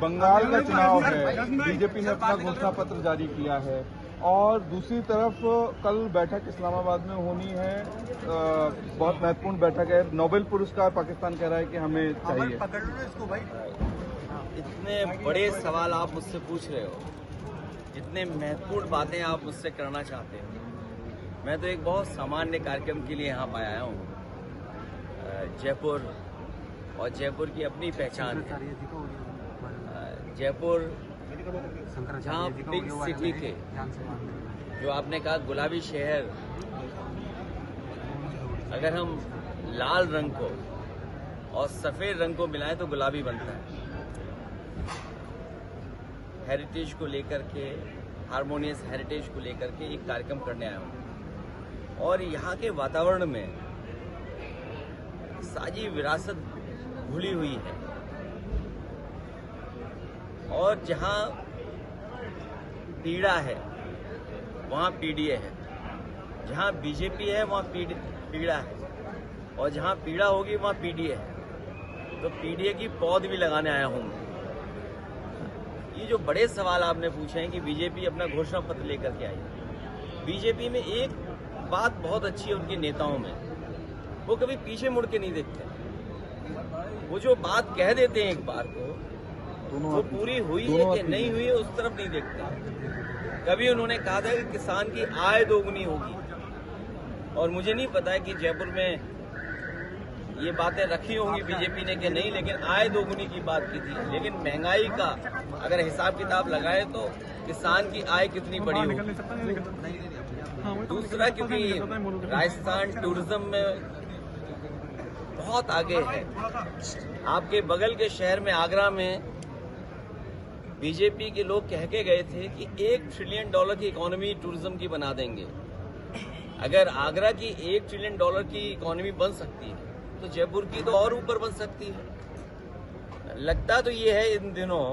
बंगाल का चुनाव है, बीजेपी ने अपना घोषणा पत्र जारी किया है और दूसरी तरफ कल बैठक इस्लामाबाद में होनी है। बहुत महत्वपूर्ण बैठक है। नोबेल पुरस्कार पाकिस्तान कह रहा है कि हमें चाहिए। पकड़ लो इसको भाई। इतने बड़े सवाल आप मुझसे पूछ रहे हो, इतने महत्वपूर्ण बातें आप मुझसे करना चाहते हो। मैं तो एक बहुत सामान्य कार्यक्रम के लिए यहाँ पर आया हूँ। जयपुर और जयपुर की अपनी पहचान है। जयपुर जहाँ पिंक सिटी के, जो आपने कहा गुलाबी शहर, अगर हम लाल रंग को और सफेद रंग को मिलाएं तो गुलाबी बनता है। हेरिटेज को लेकर के, हार्मोनियस हेरिटेज को लेकर के एक कार्यक्रम करने आया हूं और यहाँ के वातावरण में साजी विरासत भूली हुई है और जहाँ पीड़ा है वहाँ पीडीए है, जहाँ बीजेपी है वहाँ पीड़ा है और जहाँ पीड़ा होगी वहाँ पीडीए है। तो पीडीए की पौध भी लगाने आया हूँ। ये जो बड़े सवाल आपने पूछे हैं कि बीजेपी अपना घोषणा पत्र लेकर के आई। बीजेपी में एक बात बहुत अच्छी है उनके नेताओं में, वो कभी पीछे मुड़ के नहीं देखते। वो जो बात कह देते हैं एक बार को, वो पूरी हुई है कि नहीं हुई है उस तरफ नहीं देखते। कभी उन्होंने कहा था कि किसान की आय दोगुनी होगी और मुझे नहीं पता है कि जयपुर में ये बातें रखी होंगी बीजेपी ने कि नहीं, लेकिन आय दोगुनी की बात की थी। लेकिन महंगाई का अगर हिसाब किताब लगाए तो किसान की आय कितनी बड़ी होगी। दूसरा, क्योंकि राजस्थान टूरिज्म में बहुत आगे है। आपके बगल के शहर में, आगरा में, बीजेपी के लोग कह के गए थे कि $1 ट्रिलियन की इकोनॉमी टूरिज्म की बना देंगे। अगर आगरा की $1 ट्रिलियन की इकोनॉमी बन सकती है तो जयपुर की तो और ऊपर बन सकती है। लगता तो ये है इन दिनों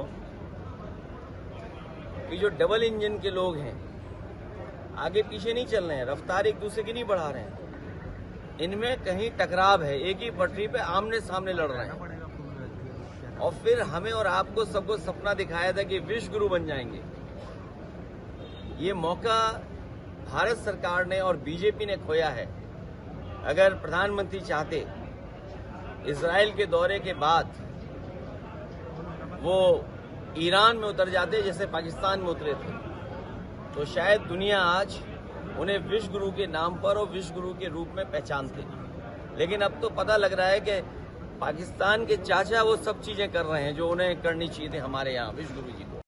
कि जो डबल इंजन के लोग हैं आगे पीछे नहीं चल रहे हैं, रफ्तार एक दूसरे की नहीं बढ़ा रहे हैं। इनमें कहीं टकराव है, एक ही पटरी पे आमने सामने लड़ रहे हैं। और फिर हमें और आपको सबको सपना दिखाया था कि विश्व गुरु बन जाएंगे। ये मौका भारत सरकार ने और बीजेपी ने खोया है। अगर प्रधानमंत्री चाहते, इजराइल के दौरे के बाद वो ईरान में उतर जाते जैसे पाकिस्तान में उतरे थे, तो शायद दुनिया आज उन्हें विश्व गुरु के नाम पर और विश्व गुरु के रूप में पहचानते। लेकिन अब तो पता लग रहा है कि पाकिस्तान के चाचा वो सब चीजें कर रहे हैं जो उन्हें करनी चाहिए थी हमारे यहाँ विश्व गुरु जी को।